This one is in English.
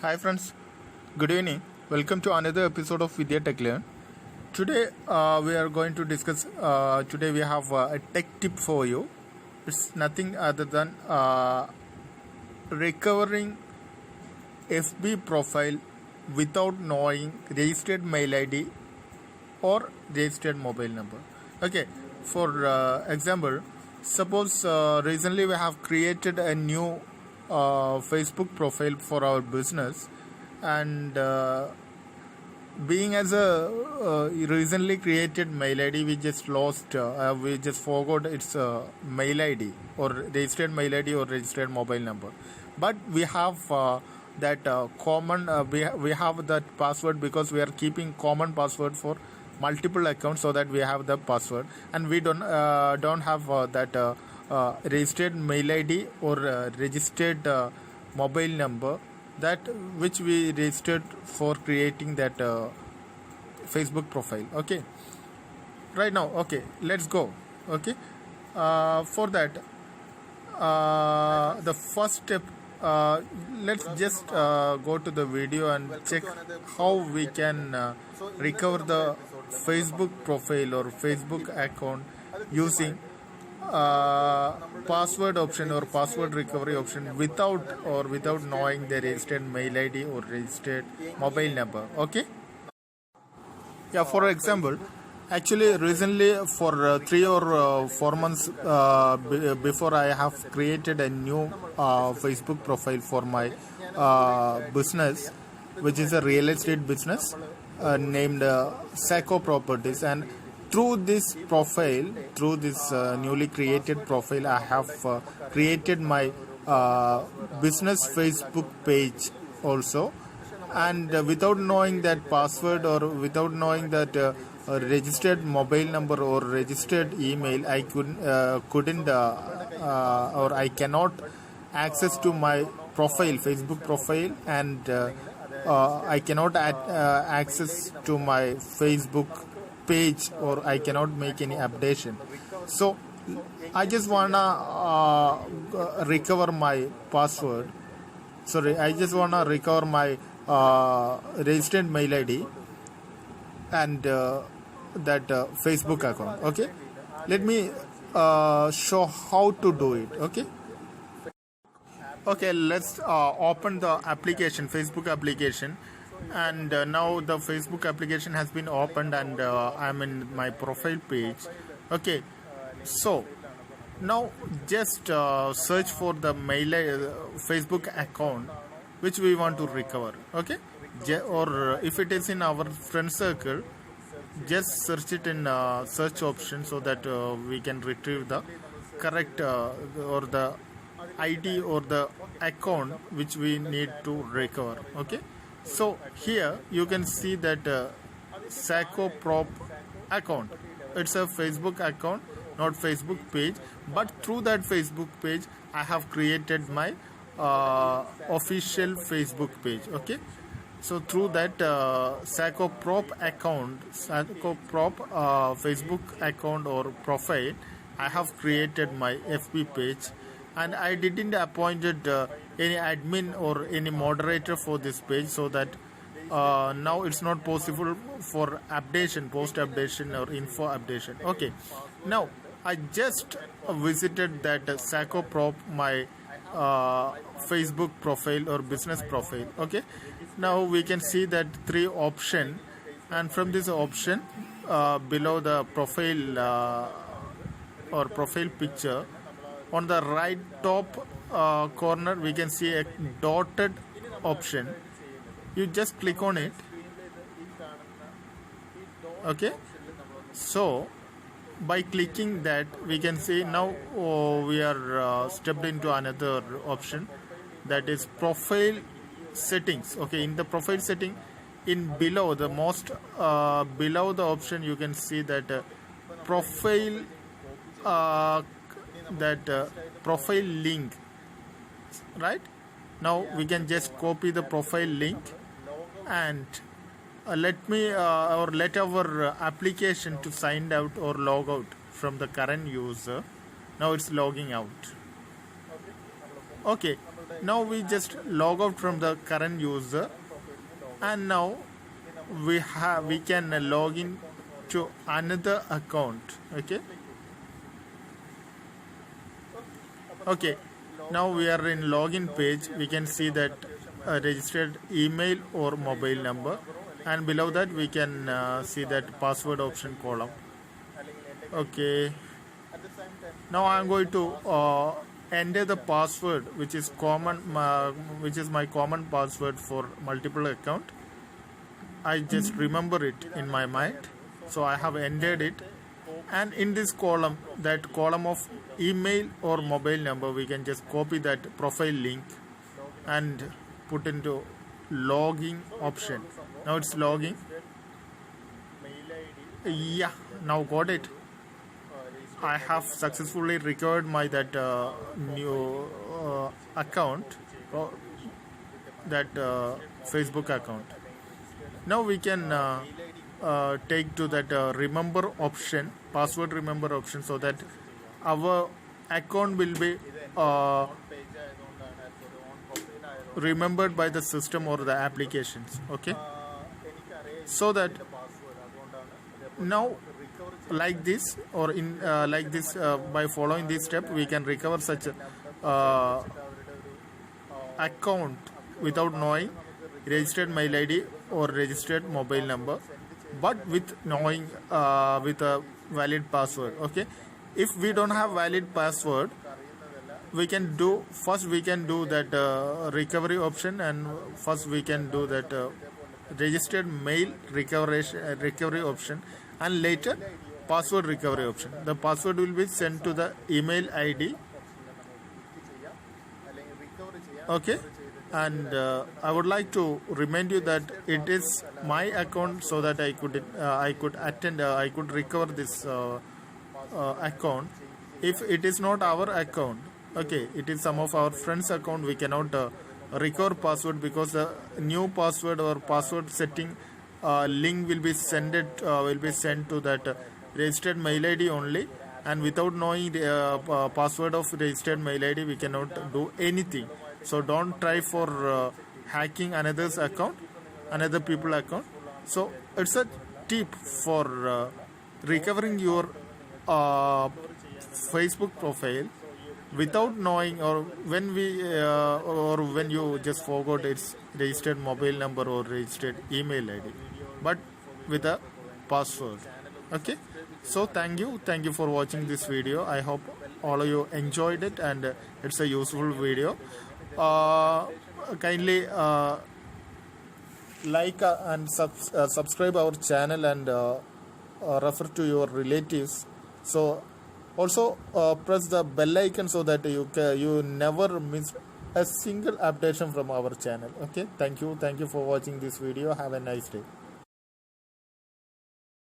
Hi friends, good evening. Welcome to another episode of Vidya Tech Learn. Today we are going to discuss. Today we have a tech tip for you. It's nothing other than recovering FB profile without knowing registered mail ID or registered mobile number. Okay, for example, suppose recently we have created a new Facebook profile for our business, and being as a recently created mail ID, we just forgot its mail ID or registered mail ID or registered mobile number. But we have that common, we have that password because we are keeping common password for multiple accounts, so that we have the password, and we don't have that registered mail ID or registered mobile number that which we registered for creating that Facebook profile. Okay, right now, okay, let's go. Okay, for that, the first step, let's just go to the video and check how we can recover the Facebook profile or Facebook account using password option or password recovery option without knowing the registered mail ID or registered mobile number. Okay, yeah, for example, actually recently for 3 or 4 months before, I have created a new Facebook profile for my business, which is a real estate business named Saco Properties. And through this profile, through this newly created profile, I have created my business Facebook page also. And without knowing that password or without knowing that registered mobile number or registered email, I couldn't or I cannot access to my profile, Facebook profile, and I cannot access to my Facebook page, or I cannot make any updation. So I just wanna recover my password. Sorry, I just wanna recover my registered mail ID and that Facebook account. Okay, let me show how to do it. Okay, let's open the application, Facebook application. And now the Facebook application has been opened, and I'm in my profile page. Okay, so now just search for the Facebook account which we want to recover. Okay, or if it is in our friend circle, just search it in search option, so that we can retrieve the correct or the ID or the account which we need to recover. Okay, so here you can see that Saco Prop account. It's a Facebook account, not Facebook page, but through that Facebook page I have created my official Facebook page. Okay, so through that Saco Prop Facebook account or profile, I have created my FB page, and I didn't appointed any admin or any moderator for this page, so that now it's not possible for updation, post updation or info updation. Okay, now I just visited that Saco Prop, my Facebook profile or business profile. Okay, now we can see that 3 option, and from this option below the profile or profile picture, on the right top corner we can see a dotted option. You just click on it. Okay, so by clicking that, we can see now we are stepped into another option, that is profile settings. Okay, in the profile setting, in below the most below the option, you can see that profile profile link. Right now we can just copy the profile link, and let our application to sign out or log out from the current user. Now it's logging out. Okay, Now we just log out from the current user, and now we can log in to another account. Okay, now we are in login page. We can see that registered email or mobile number, and below that we can see that password option column. Okay, now I am going to enter the password which is my common password for multiple account. I just remember it in my mind, so I have entered it, and in this column, that column of email or mobile number, we can just copy that profile link and put into logging option. Now it's logging. Yeah, now got it. I have successfully recovered my new account, that Facebook account. Now we can take to that remember option, password remember option, so that our account will be remembered by the system or the applications. Okay, so that now like this or in like this, by following this step, we can recover such account without knowing registered mail ID or registered mobile number, but with knowing with a valid password. Okay, if we don't have valid password, we can do that recovery option, and first we can do that registered mail recovery option, and later password recovery option. The password will be sent to the email ID. Okay, and I would like to remind you that it is my account, so that I could recover this account. If it is not our account, okay, it is some of our friends' account, we cannot recover password, because the new password or password setting link will be sent to that registered mail ID only, and without knowing the password of registered mail ID, we cannot do anything. So don't try for hacking another people account. So it's a tip for recovering your Facebook profile without knowing, or when you just forgot its registered mobile number or registered email ID, but with a password. Okay, so thank you for watching this video. I hope all of you enjoyed it, and it's a useful video. Kindly like and subscribe our channel, and refer to your relatives. So also press the bell icon, so that you never miss a single updation from our channel. Okay, thank you for watching this video. Have a nice day.